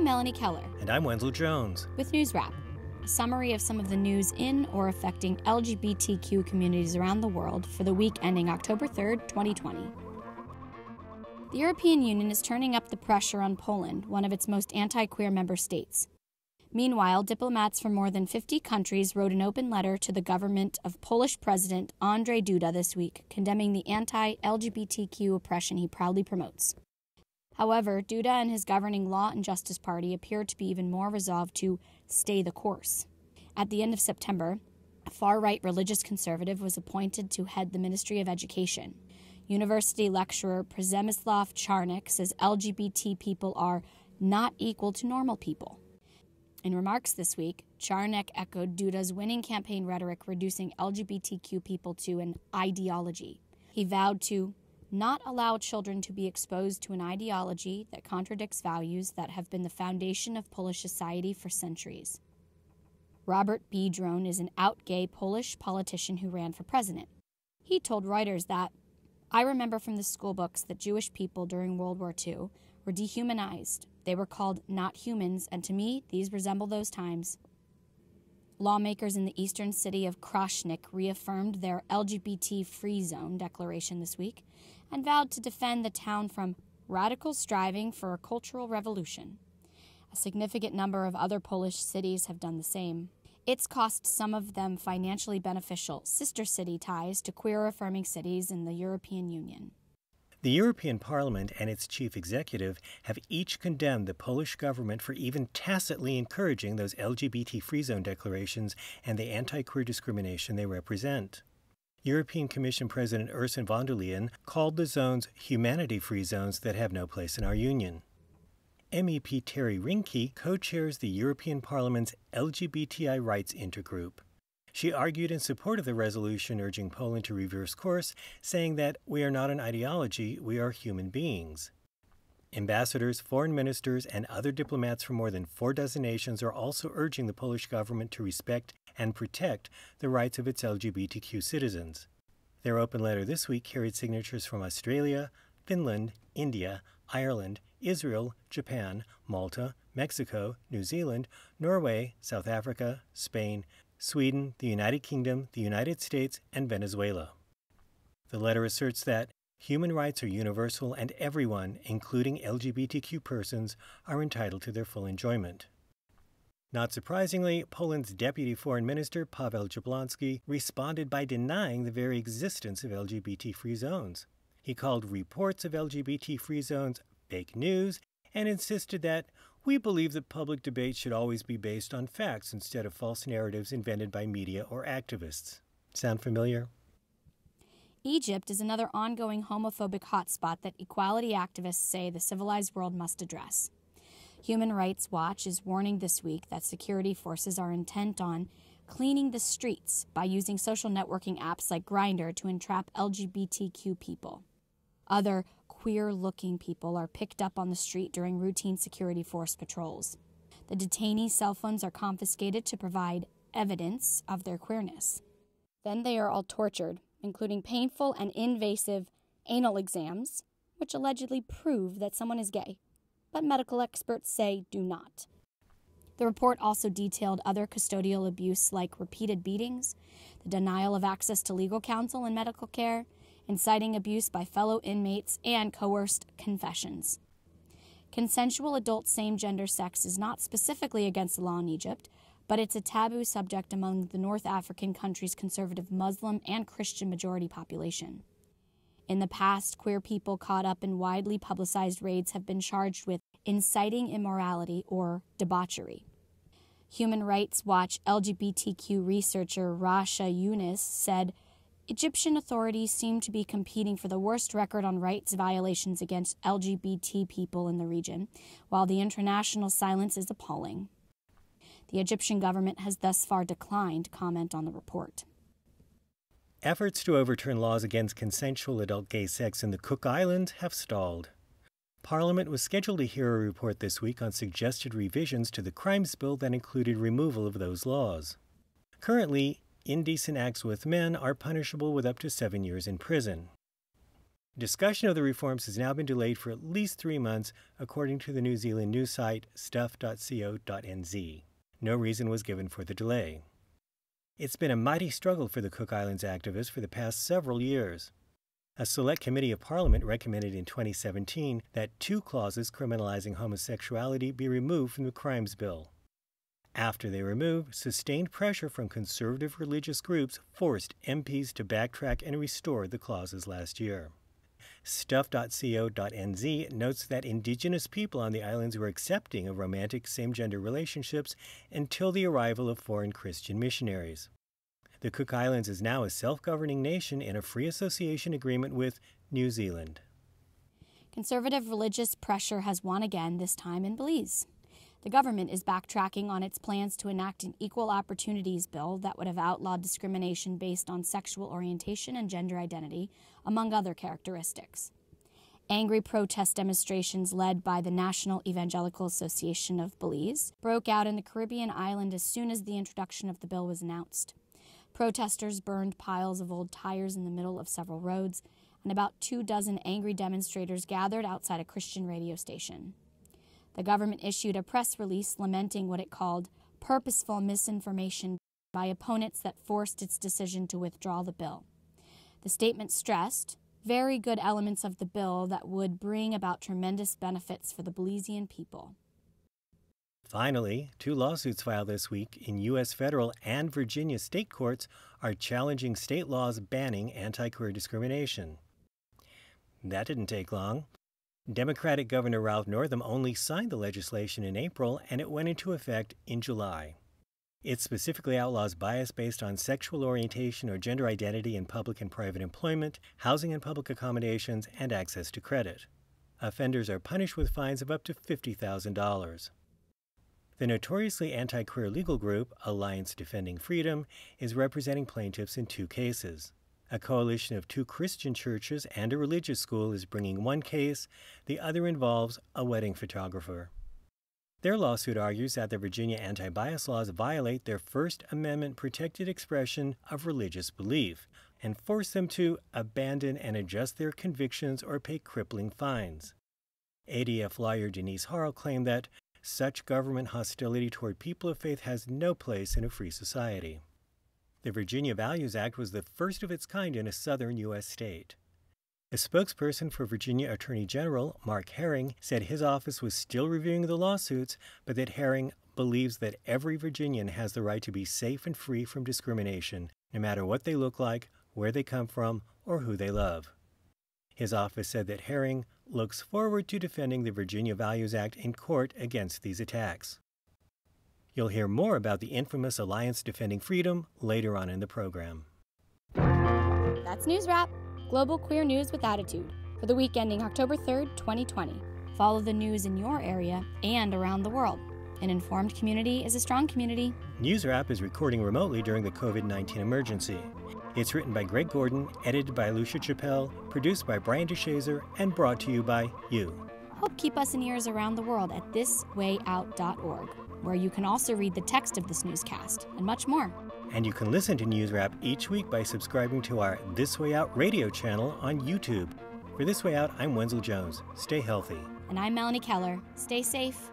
I'm Melanie Keller. And I'm Wenzel Jones. With Newswrap, a summary of some of the news in or affecting LGBTQ communities around the world for the week ending October 3rd, 2020. The European Union is turning up the pressure on Poland, one of its most anti-queer member states. Meanwhile, diplomats from more than 50 countries wrote an open letter to the government of Polish President Andrzej Duda this week, condemning the anti-LGBTQ oppression he proudly promotes. However, Duda and his governing Law and Justice Party appear to be even more resolved to stay the course. At the end of September, a far-right religious conservative was appointed to head the Ministry of Education. University lecturer Przemysław Czarnek says LGBT people are not equal to normal people. In remarks this week, Czarnek echoed Duda's winning campaign rhetoric reducing LGBTQ people to an ideology. He vowed to not allow children to be exposed to an ideology that contradicts values that have been the foundation of Polish society for centuries. Robert Biedroń is an out gay Polish politician who ran for president. He told Reuters that, "I remember from the school books that Jewish people during World War II were dehumanized. They were called not humans, and to me, these resemble those times." Lawmakers in the eastern city of Krosnik reaffirmed their LGBT-free zone declaration this week and vowed to defend the town from radical striving for a cultural revolution. A significant number of other Polish cities have done the same. It's cost some of them financially beneficial sister city ties to queer-affirming cities in the European Union. The European Parliament and its chief executive have each condemned the Polish government for even tacitly encouraging those LGBT-free zone declarations and the anti-queer discrimination they represent. European Commission President Ursula von der Leyen called the zones humanity-free zones that have no place in our union. MEP Terry Rinke co-chairs the European Parliament's LGBTI rights intergroup. She argued in support of the resolution urging Poland to reverse course, saying that we are not an ideology, we are human beings. Ambassadors, foreign ministers, and other diplomats from more than 4 nations are also urging the Polish government to respect and protect the rights of its LGBTQ citizens. Their open letter this week carried signatures from Australia, Finland, India, Ireland, Israel, Japan, Malta, Mexico, New Zealand, Norway, South Africa, Spain, Sweden, the United Kingdom, the United States, and Venezuela. The letter asserts that human rights are universal and everyone, including LGBTQ persons, are entitled to their full enjoyment. Not surprisingly, Poland's Deputy Foreign Minister Paweł Jablonski responded by denying the very existence of LGBT-free zones. He called reports of LGBT-free zones fake news and insisted that "we believe that public debate should always be based on facts instead of false narratives invented by media or activists." Sound familiar? Egypt is another ongoing homophobic hotspot that equality activists say the civilized world must address. Human Rights Watch is warning this week that security forces are intent on cleaning the streets by using social networking apps like Grindr to entrap LGBTQ people. Other queer-looking people are picked up on the street during routine security force patrols. The detainees' cell phones are confiscated to provide evidence of their queerness. Then they are all tortured, including painful and invasive anal exams, which allegedly prove that someone is gay, but medical experts say do not. The report also detailed other custodial abuse like repeated beatings, the denial of access to legal counsel and medical care, inciting abuse by fellow inmates, and coerced confessions. Consensual adult same-gender sex is not specifically against the law in Egypt, but it's a taboo subject among the North African country's conservative Muslim and Christian majority population. In the past, queer people caught up in widely publicized raids have been charged with inciting immorality or debauchery. Human Rights Watch LGBTQ researcher Rasha Yunus said, "Egyptian authorities seem to be competing for the worst record on rights violations against LGBT people in the region, while the international silence is appalling." The Egyptian government has thus far declined comment on the report. Efforts to overturn laws against consensual adult gay sex in the Cook Islands have stalled. Parliament was scheduled to hear a report this week on suggested revisions to the crimes bill that included removal of those laws. Currently, indecent acts with men are punishable with up to 7 years in prison. Discussion of the reforms has now been delayed for at least 3 months, according to the New Zealand news site stuff.co.nz. No reason was given for the delay. It's been a mighty struggle for the Cook Islands activists for the past several years. A select committee of Parliament recommended in 2017 that 2 clauses criminalizing homosexuality be removed from the Crimes Bill. After they were removed, sustained pressure from conservative religious groups forced MPs to backtrack and restore the clauses last year. Stuff.co.nz notes that Indigenous people on the islands were accepting of romantic same-gender relationships until the arrival of foreign Christian missionaries. The Cook Islands is now a self-governing nation in a free association agreement with New Zealand. Conservative religious pressure has won again, this time in Belize. The government is backtracking on its plans to enact an equal opportunities bill that would have outlawed discrimination based on sexual orientation and gender identity, among other characteristics. Angry protest demonstrations led by the National Evangelical Association of Belize broke out in the Caribbean island as soon as the introduction of the bill was announced. Protesters burned piles of old tires in the middle of several roads, and about 24 angry demonstrators gathered outside a Christian radio station. The government issued a press release lamenting what it called purposeful misinformation by opponents that forced its decision to withdraw the bill. The statement stressed very good elements of the bill that would bring about tremendous benefits for the Belizean people. Finally, 2 lawsuits filed this week in U.S. federal and Virginia state courts are challenging state laws banning anti-queer discrimination. That didn't take long. Democratic Governor Ralph Northam only signed the legislation in April, and it went into effect in July. It specifically outlaws bias based on sexual orientation or gender identity in public and private employment, housing and public accommodations, and access to credit. Offenders are punished with fines of up to $50,000. The notoriously anti-queer legal group, Alliance Defending Freedom, is representing plaintiffs in 2 cases. A coalition of 2 Christian churches and a religious school is bringing one case. The other involves a wedding photographer. Their lawsuit argues that the Virginia anti-bias laws violate their First Amendment protected expression of religious belief and force them to abandon and adjust their convictions or pay crippling fines. ADF lawyer Denise Harrell claimed that such government hostility toward people of faith has no place in a free society. The Virginia Values Act was the first of its kind in a southern U.S. state. A spokesperson for Virginia Attorney General Mark Herring said his office was still reviewing the lawsuits, but that Herring believes that every Virginian has the right to be safe and free from discrimination, no matter what they look like, where they come from, or who they love. His office said that Herring looks forward to defending the Virginia Values Act in court against these attacks. You'll hear more about the infamous Alliance Defending Freedom later on in the program. That's Newswrap, global queer news with attitude, for the week ending October 3rd, 2020. Follow the news in your area and around the world. An informed community is a strong community. Newswrap is recording remotely during the COVID-19 emergency. It's written by Greg Gordon, edited by Lucia Chappelle, produced by Brian DeShazer, and brought to you by you. Help keep us in ears around the world at thiswayout.org, where you can also read the text of this newscast and much more. And you can listen to Newswrap each week by subscribing to our This Way Out radio channel on YouTube. For This Way Out, I'm Wenzel Jones. Stay healthy. And I'm Melanie Keller. Stay safe.